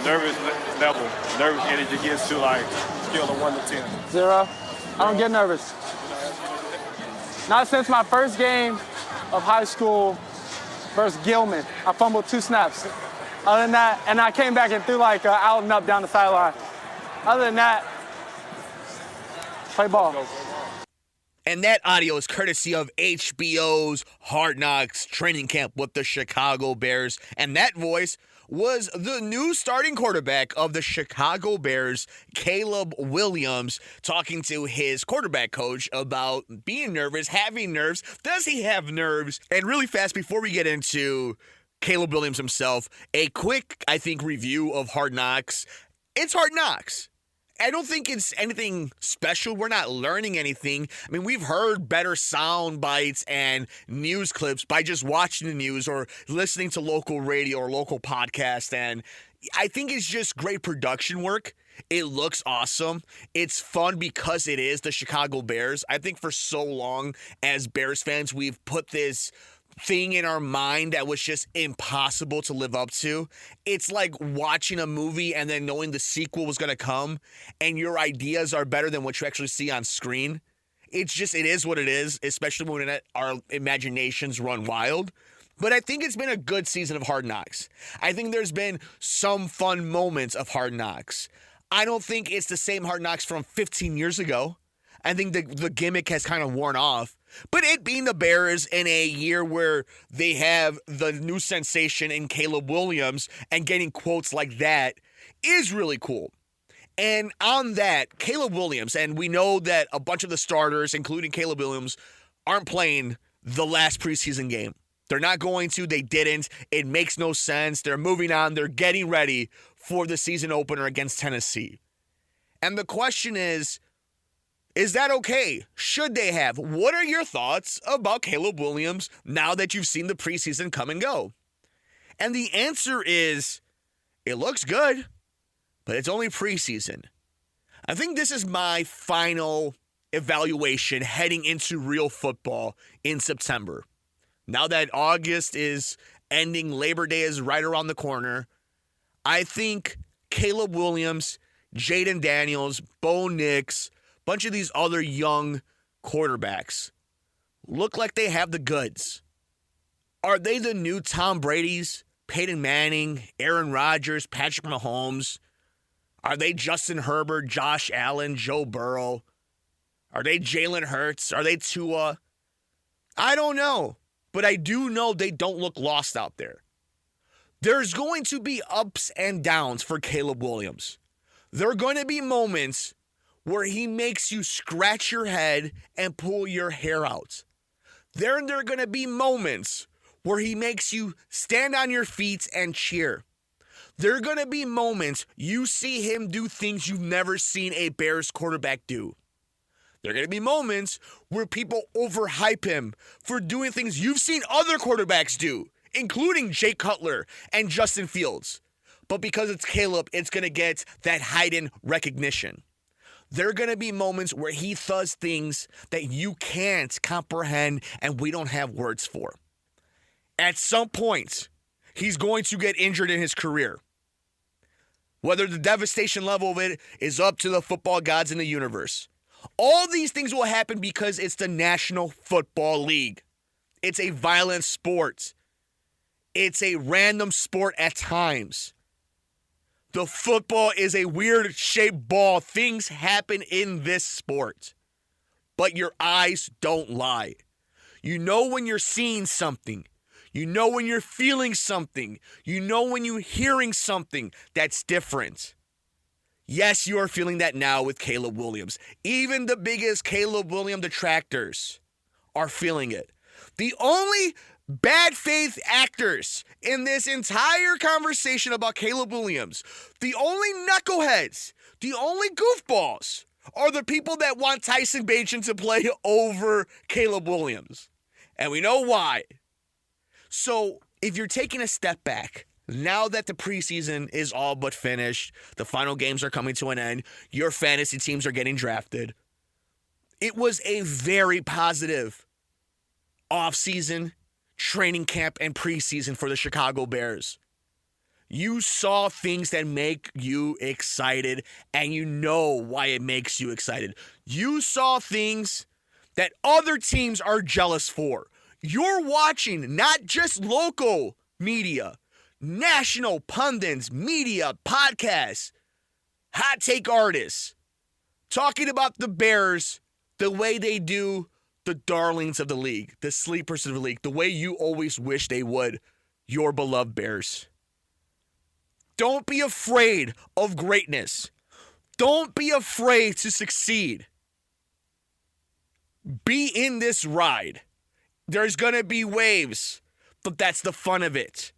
nervous level, nervous energy gets to like scale of 1 to 10? 0. I don't get nervous. Not since my first game of high school versus Gilman. I fumbled 2 snaps. Other than that, and I came back and threw like out and up down the sideline. Other than that, play ball. And that audio is courtesy of HBO's Hard Knocks training camp with the Chicago Bears. And that voice was the new starting quarterback of the Chicago Bears, Caleb Williams, talking to his quarterback coach about being nervous, having nerves. Does he have nerves? And really fast, before we get into Caleb Williams himself, a quick, I think, review of Hard Knocks. It's Hard Knocks. I don't think it's anything special. We're not learning anything. I mean, we've heard better sound bites and news clips by just watching the news or listening to local radio or local podcasts. And I think it's just great production work. It looks awesome. It's fun because it is the Chicago Bears. I think for so long as Bears fans, we've put this thing in our mind that was just impossible to live up to. It's like watching a movie and then knowing the sequel was going to come and your ideas are better than what you actually see on screen. It is what it is, especially when our imaginations run wild. But I think it's been a good season of Hard Knocks. I think there's been some fun moments of Hard Knocks. I don't think it's the same Hard Knocks from 15 years ago. I think the gimmick has kind of worn off. But it being the Bears in a year where they have the new sensation in Caleb Williams and getting quotes like that is really cool. And on that, Caleb Williams, and we know that a bunch of the starters, including Caleb Williams, aren't playing the last preseason game. They're not going to. They didn't. It makes no sense. They're moving on. They're getting ready for the season opener against Tennessee. And the question is that okay? Should they have? What are your thoughts about Caleb Williams now that you've seen the preseason come and go? And the answer is, it looks good, but it's only preseason. I think this is my final evaluation heading into real football in September. Now that August is ending, Labor Day is right around the corner, I think Caleb Williams, Jaden Daniels, Bo Nix, bunch of these other young quarterbacks look like they have the goods. Are they the new Tom Brady's, Peyton Manning, Aaron Rodgers, Patrick Mahomes? Are they Justin Herbert, Josh Allen, Joe Burrow? Are they Jalen Hurts? Are they Tua? I don't know, but I do know they don't look lost out there. There's going to be ups and downs for Caleb Williams. There are going to be moments where he makes you scratch your head and pull your hair out. There are going to be moments where he makes you stand on your feet and cheer. There are going to be moments you see him do things you've never seen a Bears quarterback do. There are going to be moments where people overhype him for doing things you've seen other quarterbacks do, including Jay Cutler and Justin Fields. But because it's Caleb, it's going to get that heightened recognition. There are going to be moments where he does things that you can't comprehend and we don't have words for. At some point, he's going to get injured in his career. Whether the devastation level of it is up to the football gods in the universe. All these things will happen because it's the National Football League. It's a violent sport. It's a random sport at times. The football is a weird-shaped ball. Things happen in this sport. But your eyes don't lie. You know when you're seeing something. You know when you're feeling something. You know when you're hearing something that's different. Yes, you are feeling that now with Caleb Williams. Even the biggest Caleb Williams detractors are feeling it. The only bad faith actors in this entire conversation about Caleb Williams, the only knuckleheads, the only goofballs are the people that want Tyson Bagent to play over Caleb Williams. And we know why. So if you're taking a step back, now that the preseason is all but finished, the final games are coming to an end, your fantasy teams are getting drafted, it was a very positive offseason, training camp, and preseason for the Chicago Bears. You saw things that make you excited, and you know why it makes you excited. You saw things that other teams are jealous for. You're watching not just local media, national pundits, media, podcasts, hot take artists, talking about the Bears the way they do the darlings of the league, the sleepers of the league, the way you always wish they would, your beloved Bears. Don't be afraid of greatness. Don't be afraid to succeed. Be in this ride. There's going to be waves, but that's the fun of it.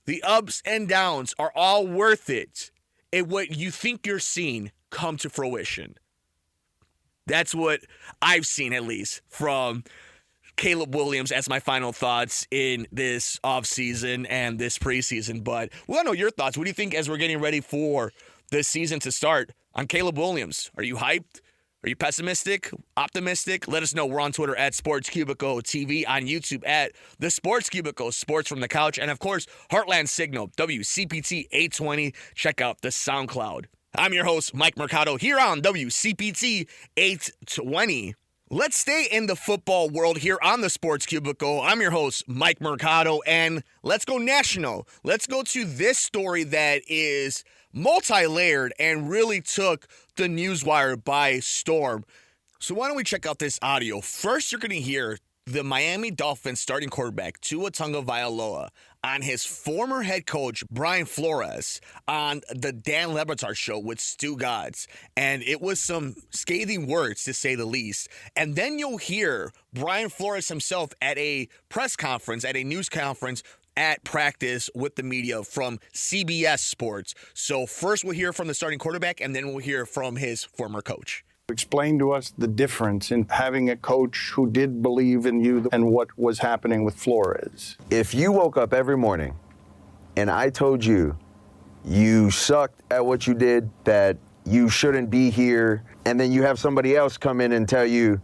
The ups and downs are all worth it if what you think you're seeing come to fruition. That's what I've seen, at least, from Caleb Williams as my final thoughts in this offseason and this preseason. But we want to know your thoughts. What do you think as we're getting ready for this season to start on Caleb Williams? Are you hyped? Are you pessimistic? Optimistic? Let us know. We're on Twitter at Sports Cubicle TV, on YouTube at The Sports Cubicle, Sports from the Couch, and of course, Heartland Signal, WCPT 820. Check out the SoundCloud. I'm your host, Mike Mercado, here on WCPT 820. Let's stay in the football world here on the Sports Cubicle. I'm your host, Mike Mercado, and let's go national. Let's go to this story that is multi-layered and really took the newswire by storm. So why don't we check out this audio? First, you're going to hear the Miami Dolphins starting quarterback, Tua Tagovailoa, on his former head coach, Brian Flores, on the Dan Le Batard show with Stu Godds. And it was some scathing words, to say the least. And then you'll hear Brian Flores himself at a press conference, at a news conference, at practice with the media from CBS Sports. So first we'll hear from the starting quarterback, and then we'll hear from his former coach. Explain to us the difference in having a coach who did believe in you and what was happening with Flores. If you woke up every morning and I told you you sucked at what you did, that you shouldn't be here, and then you have somebody else come in and tell you,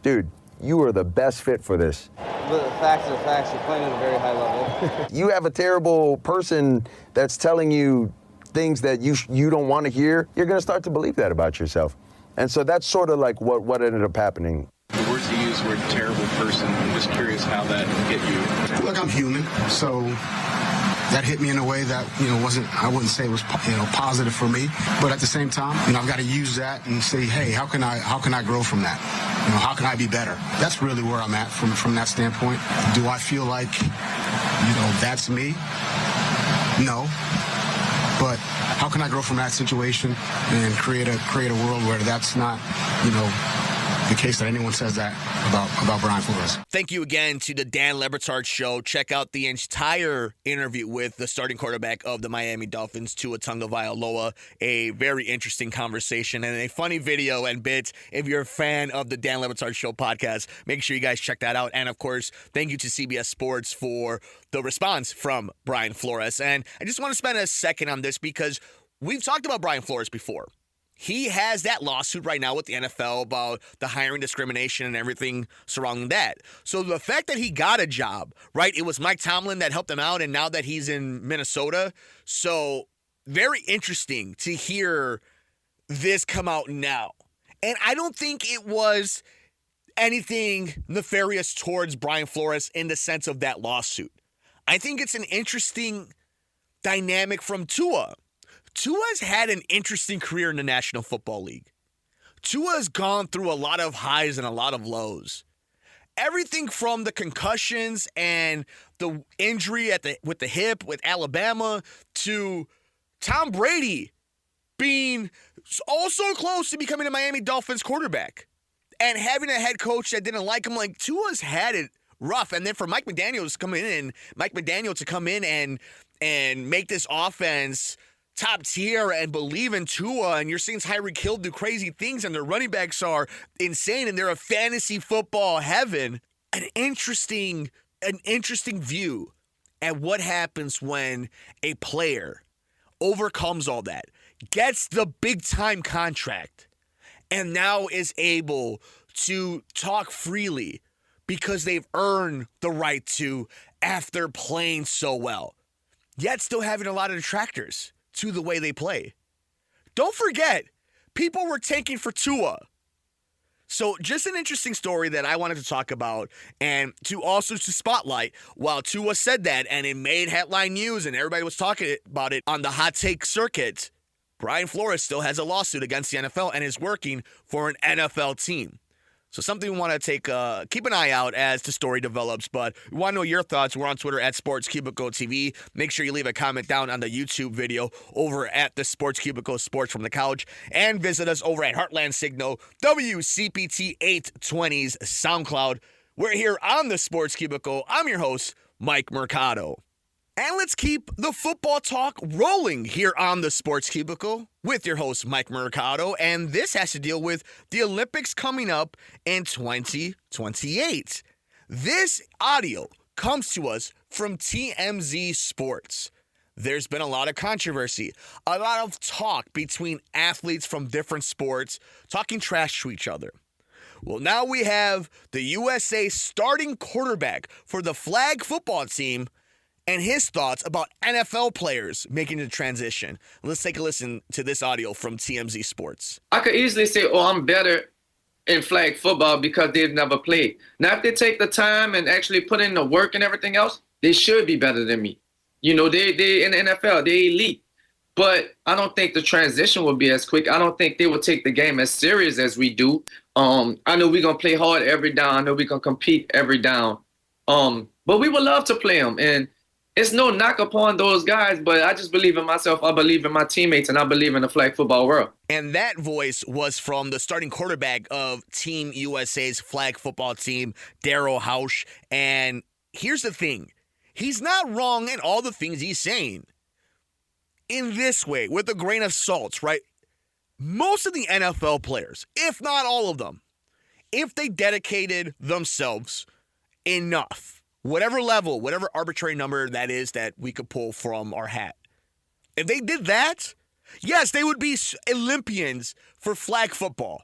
dude, you are the best fit for this. The facts are facts. You're playing at a very high level. You have a terrible person that's telling you things that you don't want to hear. You're going to start to believe that about yourself. And so that's sort of like what ended up happening. The words you used were terrible person. I'm just curious how that hit you. Look, I'm human, so that hit me in a way that, I wouldn't say it was, positive for me. But at the same time, I've got to use that and say, hey, how can I grow from that? How can I be better? That's really where I'm at from that standpoint. Do I feel like, that's me? No. But how can I grow from that situation and create a world where that's not, the case that anyone says that about Brian Flores? Thank you again to the Dan Le Batard show. Check out the entire interview with the starting quarterback of the Miami Dolphins, Tua Tagovailoa. A very interesting conversation and a funny video and bit. If you're a fan of the Dan Le Batard show podcast, make sure you guys check that out. And of course, thank you to CBS Sports for the response from Brian Flores. And I just want to spend a second on this because we've talked about Brian Flores before. He has that lawsuit right now with the NFL about the hiring discrimination and everything surrounding that. So the fact that he got a job, right? It was Mike Tomlin that helped him out, and now that he's in Minnesota. So very interesting to hear this come out now. And I don't think it was anything nefarious towards Brian Flores in the sense of that lawsuit. I think it's an interesting dynamic from Tua. Tua's had an interesting career in the National Football League. Tua's gone through a lot of highs and a lot of lows. Everything from the concussions and the injury with the hip with Alabama to Tom Brady being also close to becoming a Miami Dolphins quarterback and having a head coach that didn't like him. Like, Tua's had it rough. And then for Mike McDaniel to come in and make this offense top tier and believe in Tua, and you're seeing Tyreek Hill do crazy things, and their running backs are insane, and they're a fantasy football heaven. An interesting view at what happens when a player overcomes all that, gets the big-time contract, and now is able to talk freely because they've earned the right to after playing so well. yet still having a lot of detractors to the way they play. Don't forget, people were tanking for Tua. So just an interesting story that I wanted to talk about and to spotlight while Tua said that and it made headline news and everybody was talking about it on the hot take circuit. Brian Flores still has a lawsuit against the NFL and is working for an NFL team. So something we want to keep an eye out as the story develops. But we want to know your thoughts. We're on Twitter at Sports Cubicle TV. Make sure you leave a comment down on the YouTube video over at the Sports Cubicle Sports from the Couch. And visit us over at Heartland Signal, WCPT 820's SoundCloud. We're here on the Sports Cubicle. I'm your host, Mike Mercado. And let's keep the football talk rolling here on the Sports Cubicle with your host, Mike Mercado. And this has to deal with the Olympics coming up in 2028. This audio comes to us from TMZ Sports. There's been a lot of controversy, a lot of talk between athletes from different sports talking trash to each other. Well, now we have the USA starting quarterback for the flag football team and his thoughts about NFL players making the transition. Let's take a listen to this audio from TMZ Sports. I could easily say, I'm better in flag football because they've never played. Now, if they take the time and actually put in the work and everything else, they should be better than me. You know, they in the NFL, they're elite. But I don't think the transition will be as quick. I don't think they will take the game as serious as we do. I know we're going to play hard every down. I know we're going to compete every down. But we would love to play them. And it's no knock upon those guys, but I just believe in myself. I believe in my teammates, and I believe in the flag football world. And that voice was from the starting quarterback of Team USA's flag football team, Daryl Hausch. And here's the thing. He's not wrong in all the things he's saying. In this way, with a grain of salt, right? Most of the NFL players, if not all of them, if they dedicated themselves enough, whatever level, whatever arbitrary number that is that we could pull from our hat. If they did that, yes, they would be Olympians for flag football.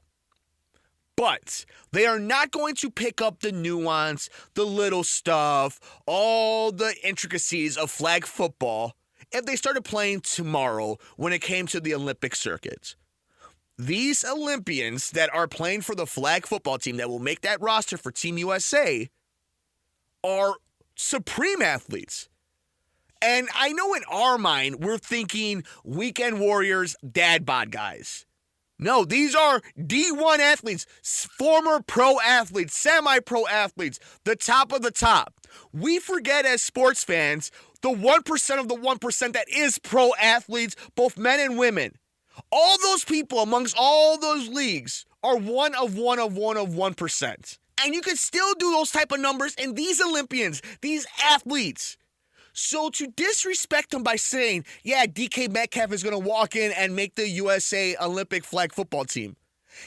But they are not going to pick up the nuance, the little stuff, all the intricacies of flag football if they started playing tomorrow when it came to the Olympic circuit. These Olympians that are playing for the flag football team that will make that roster for Team USA are supreme athletes. And I know in our mind, we're thinking weekend warriors, dad bod guys. No, these are D1 athletes, former pro athletes, semi-pro athletes, the top of the top. We forget as sports fans, the 1% of the 1% that is pro athletes, both men and women. All those people amongst all those leagues are 1%. And you can still do those type of numbers in these Olympians, these athletes. So to disrespect them by saying, yeah, DK Metcalf is going to walk in and make the USA Olympic flag football team.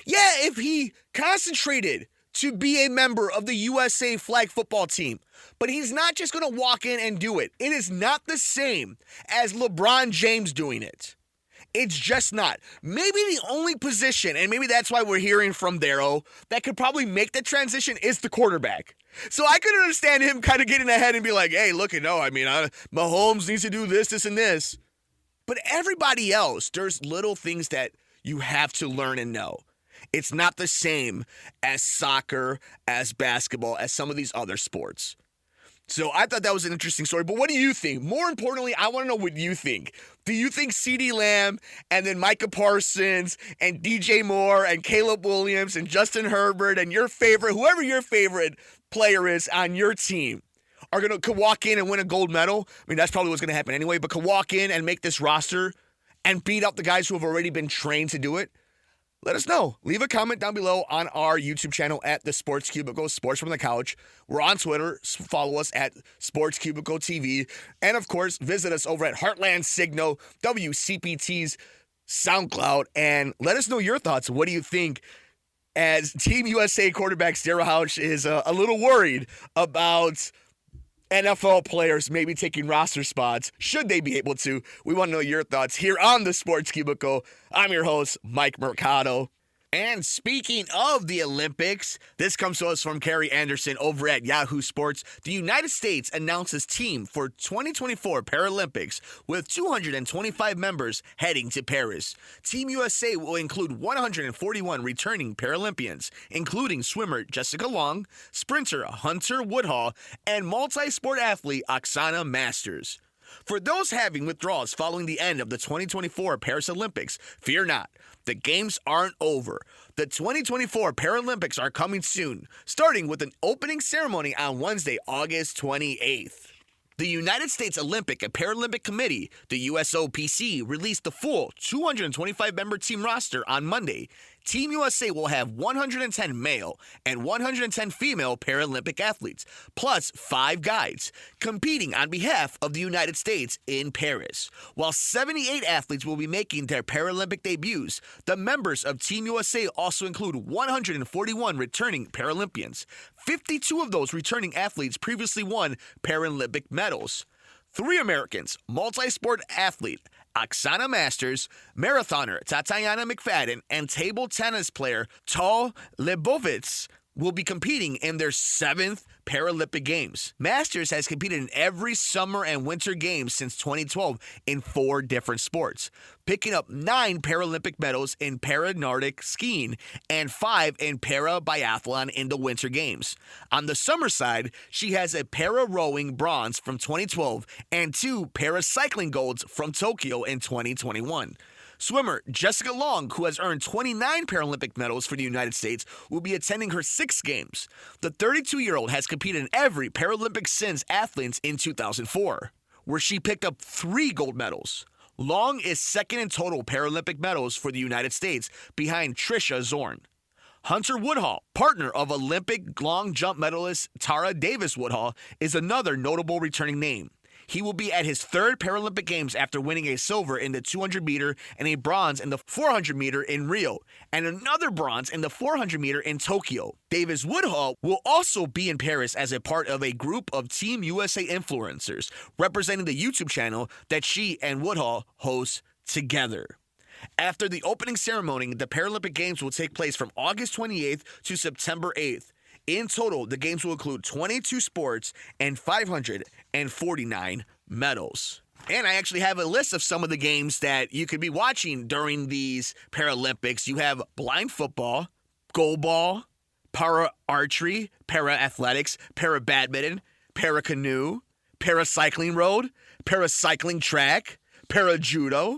Yeah, if he concentrated to be a member of the USA flag football team. But he's not just going to walk in and do it. It is not the same as LeBron James doing it. It's just not. Maybe the only position, and maybe that's why we're hearing from Darrow, that could probably make the transition is the quarterback. So I could understand him kind of getting ahead and be like, hey, look, Mahomes needs to do this, and this. But everybody else, there's little things that you have to learn and know. It's not the same as soccer, as basketball, as some of these other sports. So I thought that was an interesting story. But what do you think? More importantly, I want to know what you think. Do you think CeeDee Lamb and then Micah Parsons and DJ Moore and Caleb Williams and Justin Herbert and your favorite, whoever your favorite player is on your team, could walk in and win a gold medal? I mean, that's probably what's going to happen anyway, but could walk in and make this roster and beat up the guys who have already been trained to do it? Let us know. Leave a comment down below on our YouTube channel at the Sports Cubicle, Sports from the Couch. We're on Twitter. Follow us at Sports Cubicle TV. And, of course, visit us over at Heartland Signal, WCPT's SoundCloud. And let us know your thoughts. What do you think? As Team USA quarterback Daryl Hausch is a little worried about NFL players maybe taking roster spots, should they be able to. We want to know your thoughts here on the Sports Cubicle. I'm your host, Mike Mercado. And speaking of the Olympics, this comes to us from Carrie Anderson over at Yahoo Sports. The United States announces team for 2024 Paralympics with 225 members heading to Paris. Team USA will include 141 returning Paralympians, including swimmer Jessica Long, sprinter Hunter Woodhall, and multi-sport athlete Oksana Masters. For those having withdrawals following the end of the 2024 Paris Olympics, fear not. The games aren't over. The 2024 Paralympics are coming soon, starting with an opening ceremony on Wednesday, August 28th. The United States Olympic and Paralympic Committee, the USOPC, released the full 225-member team roster on Monday. Team USA will have 110 male and 110 female Paralympic athletes, plus 5 guides, competing on behalf of the United States in Paris. While 78 athletes will be making their Paralympic debuts, the members of Team USA also include 141 returning Paralympians. 52 of those returning athletes previously won Paralympic medals. 3 Americans, multi-sport athlete Oksana Masters, marathoner Tatiana McFadden, and table tennis player Tal Lebovitz will be competing in their 7th Paralympic Games. Masters has competed in every summer and winter games since 2012 in 4 different sports, picking up 9 Paralympic medals in para-Nordic skiing and 5 in para-biathlon in the winter games. On the summer side, she has a para-rowing bronze from 2012 and 2 para-cycling golds from Tokyo in 2021. Swimmer Jessica Long, who has earned 29 Paralympic medals for the United States, will be attending her 6th Games. The 32-year-old has competed in every Paralympic since Athens in 2004, where she picked up 3 gold medals. Long is 2nd in total Paralympic medals for the United States, behind Tricia Zorn. Hunter Woodhall, partner of Olympic long jump medalist Tara Davis Woodhall, is another notable returning name. He will be at his 3rd Paralympic Games after winning a silver in the 200-meter and a bronze in the 400-meter in Rio, and another bronze in the 400-meter in Tokyo. Davis Woodhall will also be in Paris as a part of a group of Team USA influencers representing the YouTube channel that she and Woodhall host together. After the opening ceremony, the Paralympic Games will take place from August 28th to September 8th. In total, the games will include 22 sports and 549 medals. And I actually have a list of some of the games that you could be watching during these Paralympics. You have blind football, goalball, para-archery, para-athletics, para-badminton, para-canoe, para-cycling road, para-cycling track, para-judo,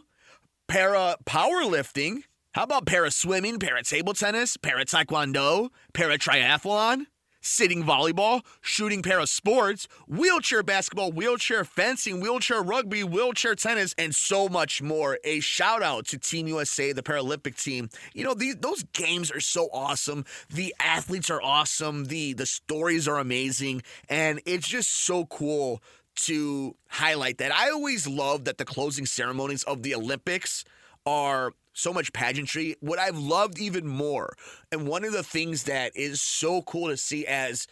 para-powerlifting. How about para-swimming, para-table tennis, para-taekwondo, para-triathlon, sitting volleyball, shooting para-sports, wheelchair basketball, wheelchair fencing, wheelchair rugby, wheelchair tennis, and so much more. A shout out to Team USA, the Paralympic team. You know, those games are so awesome. The athletes are awesome. The stories are amazing. And it's just so cool to highlight that. I always love that the closing ceremonies of the Olympics are so much pageantry. What I've loved even more, and one of the things that is so cool to see as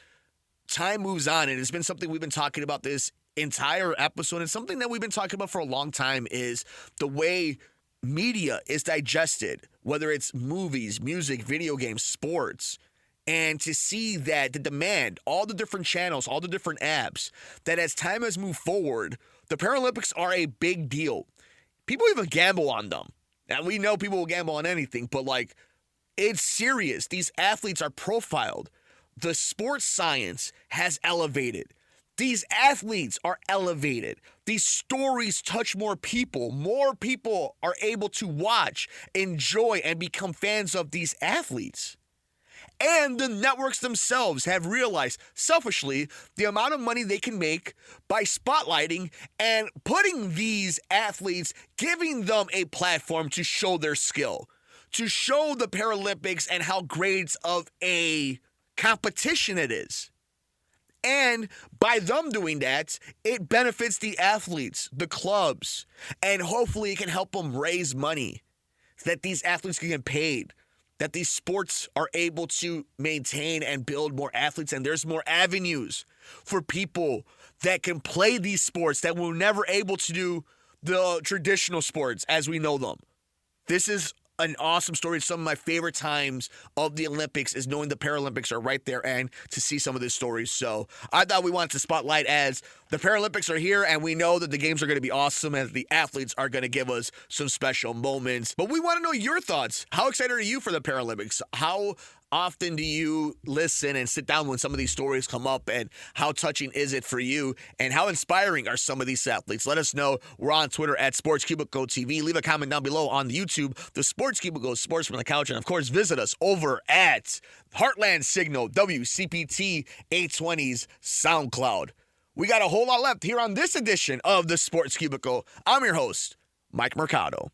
time moves on, and it's been something we've been talking about this entire episode, and something that we've been talking about for a long time, is the way media is digested, whether it's movies, music, video games, sports. And to see that the demand, all the different channels, all the different apps, that as time has moved forward, the Paralympics are a big deal. People even gamble on them. And we know people will gamble on anything, but like, it's serious. These athletes are profiled. The sports science has elevated. These athletes are elevated. These stories touch more people. More people are able to watch, enjoy, and become fans of these athletes. And the networks themselves have realized, selfishly, the amount of money they can make by spotlighting and putting these athletes, giving them a platform to show their skill, to show the Paralympics and how great of a competition it is. And by them doing that, it benefits the athletes, the clubs, and hopefully it can help them raise money so that these athletes can get paid, that these sports are able to maintain and build more athletes, and there's more avenues for people that can play these sports that were never able to do the traditional sports as we know them. This is an awesome story. Some of my favorite times of the Olympics is knowing the Paralympics are right there and to see some of these stories. So I thought we wanted to spotlight as the Paralympics are here and we know that the games are going to be awesome and the athletes are going to give us some special moments. But we want to know your thoughts. How excited are you for the Paralympics? How often do you listen and sit down when some of these stories come up, and how touching is it for you, and how inspiring are some of these athletes? Let us know. We're on Twitter at Sports Cubicle TV. Leave a comment down below on the YouTube, the Sports Cubicle, Sports from the Couch, and of course visit us over at Heartland Signal, WCPT 820's SoundCloud. We got a whole lot left here on this edition of the Sports Cubicle. I'm your host, Mike Mercado.